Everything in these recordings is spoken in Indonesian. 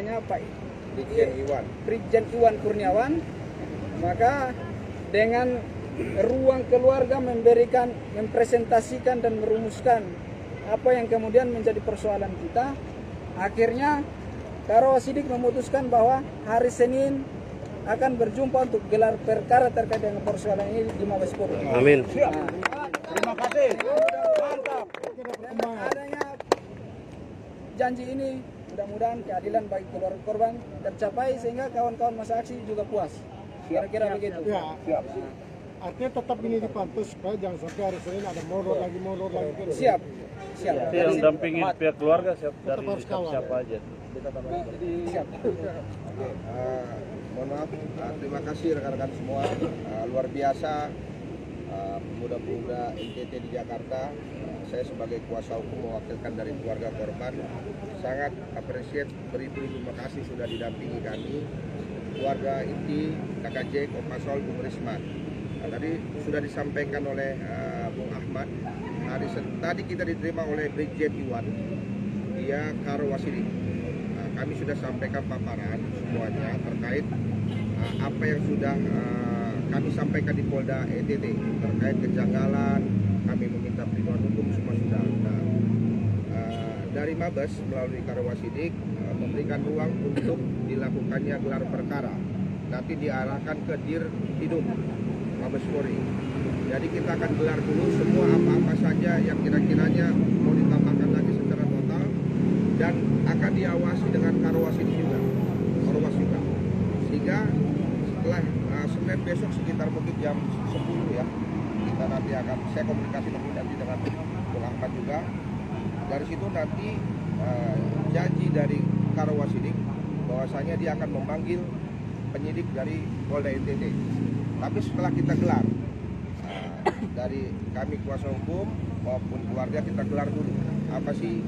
Pak Brigjen Iwan Kurniawan, maka dengan ruang keluarga mempresentasikan dan merumuskan apa yang kemudian menjadi persoalan kita, akhirnya Karo Wasidik memutuskan bahwa hari Senin akan berjumpa untuk gelar perkara terkait dengan persoalan ini di Mabes Polri. Amin. Terima kasih. Mantap. Dengan adanya janji ini, mudah-mudahan keadilan bagi keluarga korban tercapai sehingga kawan-kawan masa aksi juga puas. Kira-kira begitu. Ya. Artinya tetap ini dipantau supaya jangan sampai hari Senin ada molor lagi. Siap. Yang dampingin pihak keluarga dari siapa aja. Siap. Mohon maaf, terima kasih rekan-rekan semua. Luar biasa pemuda-pemuda NTT di Jakarta. Saya sebagai kuasa hukum mewakilkan dari keluarga korban sangat appreciate, beribu terima kasih sudah didampingi kami, keluarga inti, Kakak Jack, Om Pasol, Bung Risman. Tadi sudah disampaikan oleh Bung Ahmad. Tadi kita diterima oleh Brigjen Iwan, dia Karo Wasidik. Kami sudah sampaikan paparan semuanya terkait apa yang sudah kami sampaikan di Polda NTT terkait kejanggalan. Kami meminta perlindungan hukum semua sudah. Dari Mabes melalui Karo Wasidik memberikan ruang untuk dilakukannya gelar perkara. Nanti diarahkan ke Dirtidum Mabes Polri. Jadi kita akan gelar dulu semua apa-apa saja yang kira-kiranya mau ditambahkan lagi secara total, dan akan diawasi dengan Karo Wasidik juga, Orwas juga. Sehingga setelah Senin besok sekitar mungkin jam 10 ya, kita nanti akan, saya komunikasi nanti dengan Bung Ahmad juga. Dari situ nanti janji dari Karo Wasidik bahwasanya dia akan memanggil penyidik dari Polda NTT. Tapi setelah kita gelar, dari kami kuasa hukum maupun keluarga, kita gelar dulu apa sih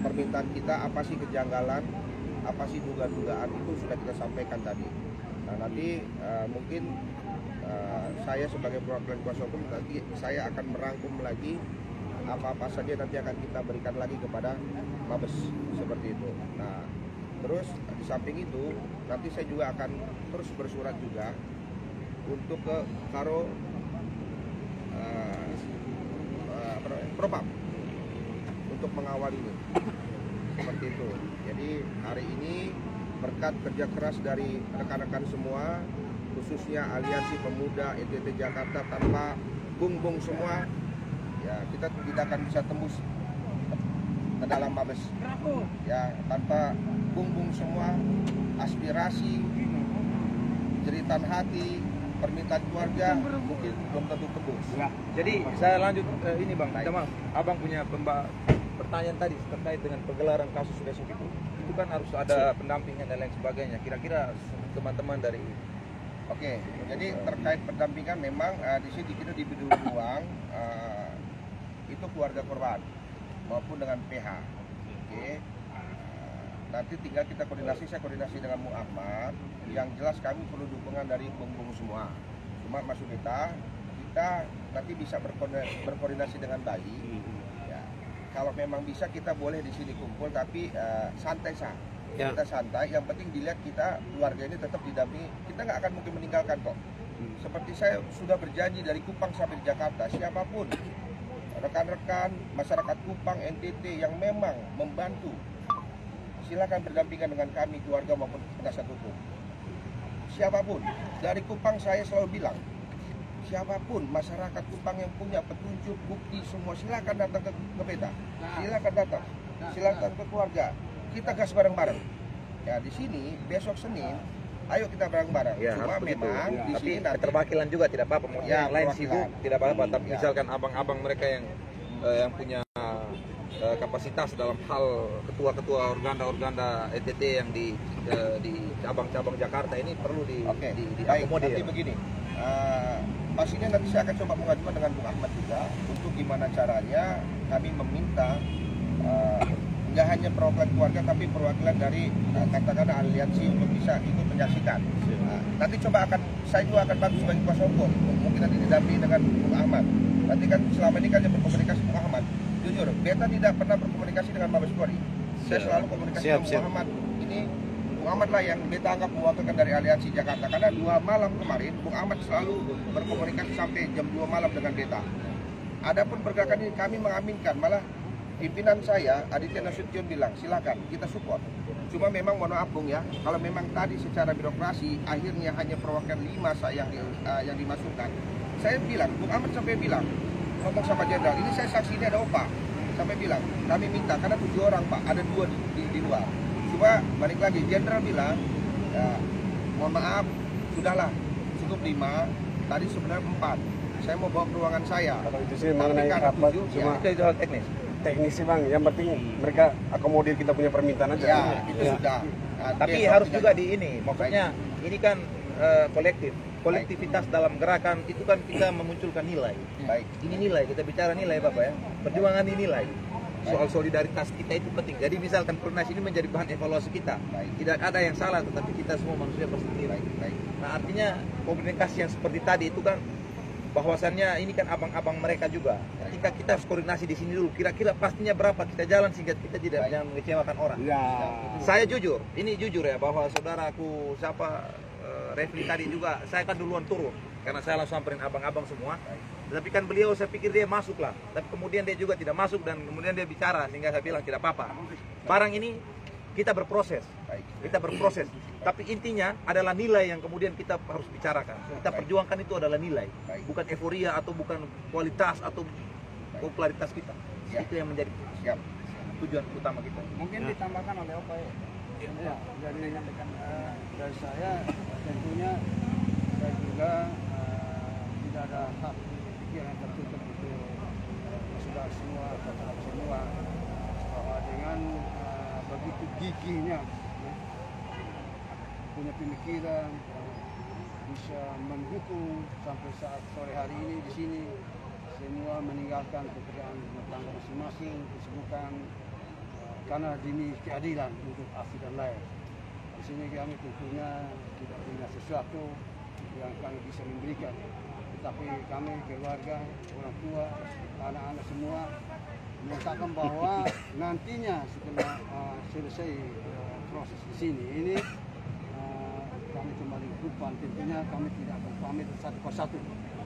permintaan kita, apa sih kejanggalan, apa sih dugaan-dugaan, itu sudah kita sampaikan tadi. Nah nanti mungkin saya sebagai perwakilan kuasa hukum nanti saya akan merangkum lagi apa-apa saja nanti akan kita berikan lagi kepada Mabes seperti itu. Nah terus di samping itu nanti saya juga akan terus bersurat juga untuk ke Karo Propam untuk mengawal ini seperti itu. Jadi hari ini berkat kerja keras dari rekan-rekan semua, khususnya Aliansi Pemuda NTT Jakarta, tanpa bung-bung semua ya kita tidak akan bisa tembus ke dalam Mabes ya, tanpa bung-bung semua, aspirasi, jeritan hati, permintaan keluarga mungkin belum tentu tembus. Jadi saya lanjut ini Bang, maaf, Abang punya pertanyaan tadi terkait dengan penggelaran kasus besok itu kan harus ada pendampingan dan lain sebagainya. Kira-kira teman-teman dari Oke, jadi terkait pendampingan memang di sini kita diberi ruang itu keluarga korban maupun dengan PH. Oke. Nanti tinggal kita koordinasi, saya koordinasi dengan Muhammad. Yang jelas kami perlu dukungan dari bung-bung semua. Cuma maksud kita nanti bisa berkoordinasi dengan baik. Ya, kalau memang bisa kita boleh di sini kumpul, tapi santai sah. Ya. Kita santai. Yang penting dilihat kita keluarga ini tetap didampingi. Kita nggak akan mungkin meninggalkan kok. Seperti saya sudah berjanji dari Kupang sampai di Jakarta, siapapun rekan-rekan masyarakat Kupang, NTT yang memang membantu, silakan berdampingan dengan kami, keluarga maupun penasihat hukum. Siapapun, dari Kupang saya selalu bilang, siapapun masyarakat Kupang yang punya petunjuk, bukti, semua silakan datang ke Beta. Silakan datang, silakan ke keluarga. Kita gas bareng-bareng. Ya di sini besok Senin, ayo kita bareng-bareng. Ya, cuma memang ya, di sini nanti keterwakilan juga tidak apa-apa. Ya, yang lain sibuk tidak apa-apa. Tapi ya, misalkan abang-abang mereka yang punya kapasitas dalam hal ketua-ketua organda NTT yang di cabang-cabang Jakarta ini perlu diakomodir. Nanti begini, pastinya nanti saya akan coba mengajukan dengan Bung Ahmad juga untuk gimana caranya kami meminta nggak hanya perwakilan keluarga tapi perwakilan dari katakanlah aliansi untuk bisa ikut menyaksikan. Nanti coba saya juga akan bantu sebagai kuasa hukum, mungkin nanti didampingi dengan Bung Ahmad. Nanti kan selama ini kan yang berkomunikasi Bung Ahmad. Jujur, Beta tidak pernah berkomunikasi dengan Mabes Polri. saya selalu komunikasi dengan Bung Ahmad. Ini Bung Ahmad lah yang beta anggap mewakilkan dari Aliansi Jakarta, karena 2 malam kemarin Bung Ahmad selalu berkomunikasi sampai jam 2 malam dengan beta. Adapun pergerakan ini kami mengaminkan, malah pimpinan saya Aditya Nasution bilang silakan kita support. Cuma memang mohon maaf Bung ya, kalau memang tadi secara birokrasi akhirnya hanya perwakilan 5 yang dimasukkan. Saya bilang, Bung Ahmad sampai bilang, ngomong sama jenderal, ini saya saksi ini ada OPA. Sampai bilang, kami minta, karena 7 orang Pak, ada 2 di luar. Cuma balik lagi, jenderal bilang, ya, mohon maaf, sudahlah, cukup 5, tadi sebenarnya 4. Saya mau bawa ke ruangan saya. Kalau itu sih mengenai rapat, cuma Itu hal teknis. teknis sih Bang, yang penting mereka akomodir kita punya permintaan aja. Ya, itu sudah. Nah, Tapi besok harus tidak- juga di ini, maksudnya ini kan kolektivitas dalam gerakan itu kan kita memunculkan nilai. Baik. Ini nilai, kita bicara nilai Bapak ya. Perjuangan ini nilai. Soal solidaritas kita itu penting. Jadi misalkan Pernas ini menjadi bahan evaluasi kita. Baik. Tidak ada yang salah, tetapi kita semua manusia pasti nilai. Baik. Nah artinya komunikasi yang seperti tadi itu kan bahwasannya ini kan abang-abang mereka juga. Ketika kita harus koordinasi di sini dulu, kira-kira pastinya berapa kita jalan sehingga kita tidak jangan mengecewakan orang. Ya. Saya jujur, ini jujur ya bahwa saudaraku siapa Refli tadi juga, saya kan duluan turun karena saya langsung samperin abang-abang semua. Tapi kan beliau saya pikir dia masuk lah, tapi kemudian dia juga tidak masuk dan kemudian dia bicara sehingga saya bilang tidak apa-apa. Barang ini kita berproses, Tapi intinya adalah nilai yang kemudian kita harus bicarakan. Kita perjuangkan itu adalah nilai, bukan euforia atau bukan kualitas atau popularitas kita. Itu yang menjadi tujuan utama kita. Mungkin ditambahkan oleh Opa ya. Ya, jadi dari saya tentunya saya juga tidak ada hak pikiran tertutup itu sudah semua terhadap semua bahwa dengan begitu gigihnya punya pemikiran bisa mendukung sampai saat sore hari ini di sini semua meninggalkan pekerjaan rumah tangga masing-masing kesibukan karena demi keadilan untuk Afi dan lain. Di sini kami tentunya tidak punya sesuatu yang kami bisa memberikan, tetapi kami keluarga, orang tua, anak-anak semua menyatakan bahwa nantinya setelah selesai proses di sini ini kami kembali ke depan, tentunya kami tidak akan pamit satu persatu.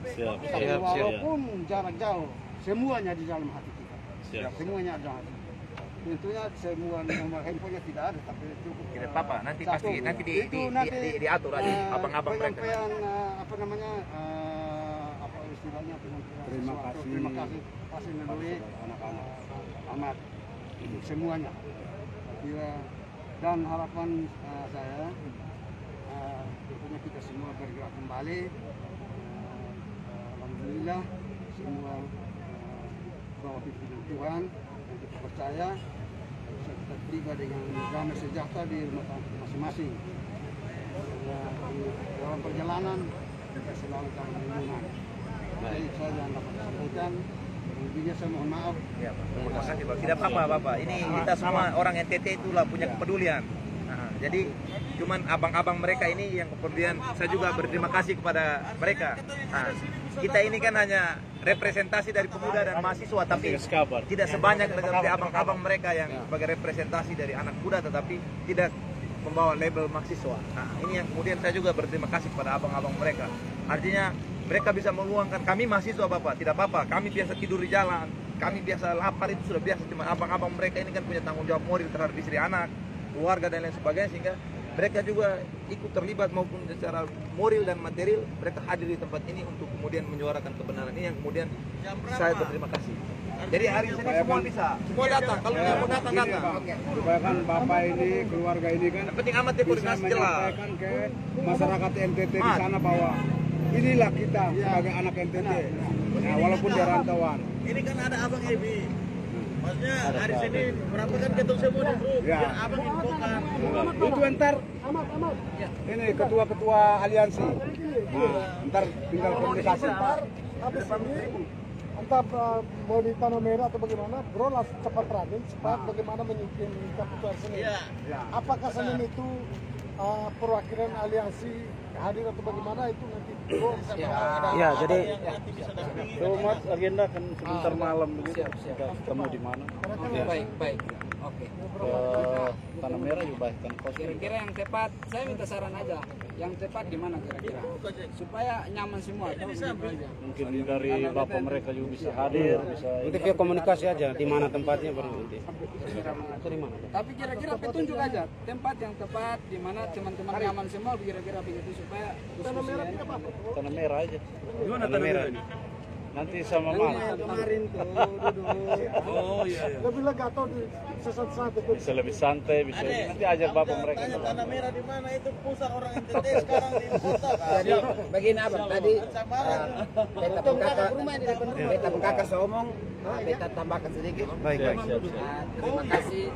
Tapi walaupun jarak jauh, semuanya di dalam hati kita. Semuanya ada hati. Tentunya semua nomor handphonenya tidak ada, tapi cukup. Tidak apa-apa, nanti satu. pasti nanti diatur aja abang-abang mereka. Penyampaian apa namanya apa istilahnya penyampaian Terima sesuatu. kasih. Terima kasih pasti melalui anak-anak amat untuk semuanya. Kira dan harapan saya tentunya kita semua bergerak kembali. Alhamdulillah semua bahwa pimpinan Tuhan dan kita percaya bisa kita tiba dengan damai sejahtera di rumah tangga kita masing-masing. Dalam perjalanan kita selalu dalam lindungan. Jadi saya yang dapat sampaikan. Intinya saya mohon maaf. Ya, Pak. Terima kasih Pak. Tidak apa-apa Bapak. Ini kita semua orang NTT itulah punya kepedulian. Nah, jadi cuman abang-abang mereka ini yang kemudian saya juga berterima kasih kepada mereka. Nah, kita ini kan hanya representasi dari pemuda dan mahasiswa, tapi tidak sebanyak dari abang-abang mereka yang sebagai representasi dari anak muda, tetapi tidak membawa label mahasiswa. Nah, ini yang kemudian saya juga berterima kasih kepada abang-abang mereka. Artinya mereka bisa meluangkan, kami mahasiswa Bapak, tidak apa-apa, kami biasa tidur di jalan, kami biasa lapar, itu sudah biasa. Cuma abang-abang mereka ini kan punya tanggung jawab moral terhadap istri anak, keluarga dan lain sebagainya, sehingga mereka juga ikut terlibat maupun secara moral dan material, mereka hadir di tempat ini untuk kemudian menyuarakan kebenaran ini yang kemudian saya berterima kasih. Jadi hari ini semua bisa, semua datang, kalau yang mau datang. Supaya kan Bapak ini, keluarga ini kan Yang penting amat bisa koordinasi jelas. menyampaikan ke masyarakat NTT di sana bahwa inilah kita sebagai anak NTT. Nah, walaupun di rantauan. Ini kan ada Abang Ebi. Maksudnya hari Senin berapa kan ketua semua di grup. Ya. Biar Abang infokan. Itu ntar ini ketua-ketua aliansi. Nah, ntar tinggal komunikasi. Habis ini entah mau di tanah merah atau bagaimana, bro langsung cepat running cepat bagaimana menyingkirkan ketua Senin. Iya. Apakah Senin itu perwakilan aliansi hadir atau bagaimana itu nanti bro bisa Ya, jadi Nanti bisa dampingi. Mas agenda kan sebentar malam begitu. Kita ketemu di mana? Baik. Oke. ke Tanah Merah juga bahkan kos. Kira-kira yang tepat, saya minta saran aja. Yang tepat di mana kira-kira? Supaya nyaman semua. Mungkin dari bapak mereka juga bisa hadir, bisa. Nanti via komunikasi aja di mana tempatnya baru nanti. Tapi kira-kira petunjuk aja tempat yang tepat di mana teman-teman nyaman semua kira-kira begitu supaya Tanah Merah aja. Tanah Merah ini. Nanti sama Mas. kemarin tuh duduk. Oh iya. Lebih lega atau di sesat-sat itu. Bisa lebih santai, bisa nanti ajak bapak mereka. Makanya Tanah Merah di mana itu pusat orang NTT sekarang di kota kan. Jadi begini abang tadi Samaran. beta kakak seomong, beta tambahkan sedikit. Baik. Terima kasih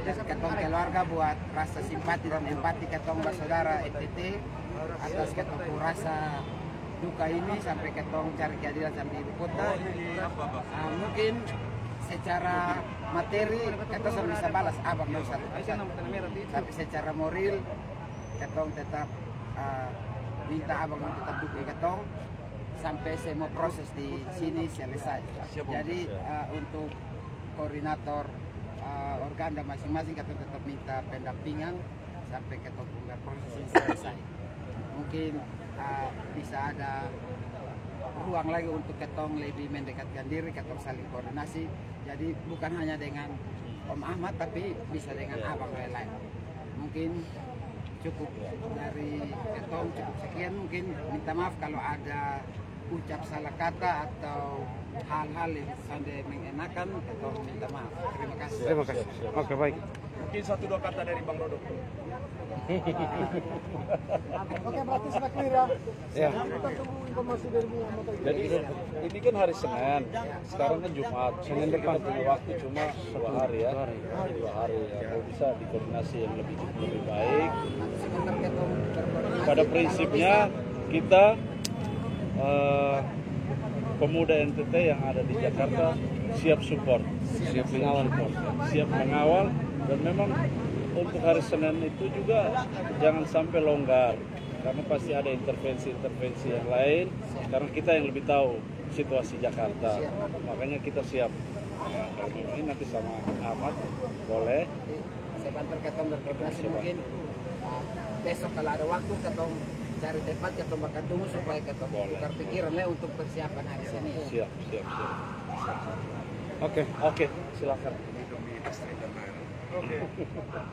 ketong keluarga buat rasa simpati dan empati ketong bersaudara NTT atas ketong rasa duka ini sampai ketong cari keadilan sampai ibu kota. Mungkin secara materi ketong sudah bisa balas abang dari satu persatu, tapi secara moral ketong tetap minta abang untuk tetap dukung ketong sampai semua proses di sini selesai. Jadi untuk koordinator organda masing-masing ketong tetap minta pendampingan sampai ketong punya proses ini selesai. Mungkin bisa ada ruang lagi untuk ketong lebih mendekatkan diri, ketong saling koordinasi. Jadi bukan hanya dengan Om Ahmad tapi bisa dengan abang lain. Mungkin cukup dari ketong, cukup sekian. Mungkin minta maaf kalau ada ucap salah kata atau hal-hal yang sampai mengenakan, ketong minta maaf. Terima kasih. Terima kasih. Oke, baik. Mungkin 1-2 kata dari Bang Dodo. Oke, berarti sudah clear ya. Ya. Kita tunggu informasi dari Muhammad lagi. Jadi ini kan hari Senin, sekarang kan Jumat. Senin depan punya waktu cuma 2 hari ya. 2 hari ya. Kalau bisa dikoordinasi yang lebih baik. Pada prinsipnya kita pemuda NTT yang ada di Jakarta siap support, siap mengawal dan memang untuk hari Senin itu juga jangan sampai longgar karena pasti ada intervensi yang lain karena kita yang lebih tahu situasi Jakarta, makanya kita siap. Nah, kalau ini nanti sama Ahmad boleh Saya bantu ketong berkoordinasi mungkin besok kalau ada waktu ketong cari tempat ketong bakal tunggu supaya ketong tukar pikiran untuk persiapan hari Senin. siap. Oke. Silakan.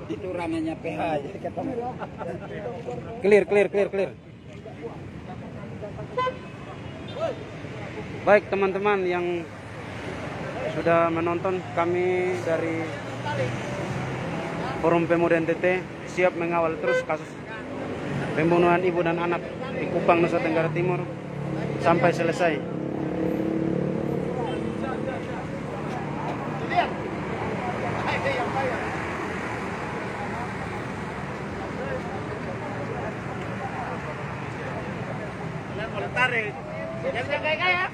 Itu ranahnya PH jadi ketong. Clear. Baik teman-teman yang sudah menonton, kami dari Forum Pemuda NTT siap mengawal terus kasus pembunuhan ibu dan anak di Kupang, Nusa Tenggara Timur sampai selesai. Tarik. Jangan kayak ya.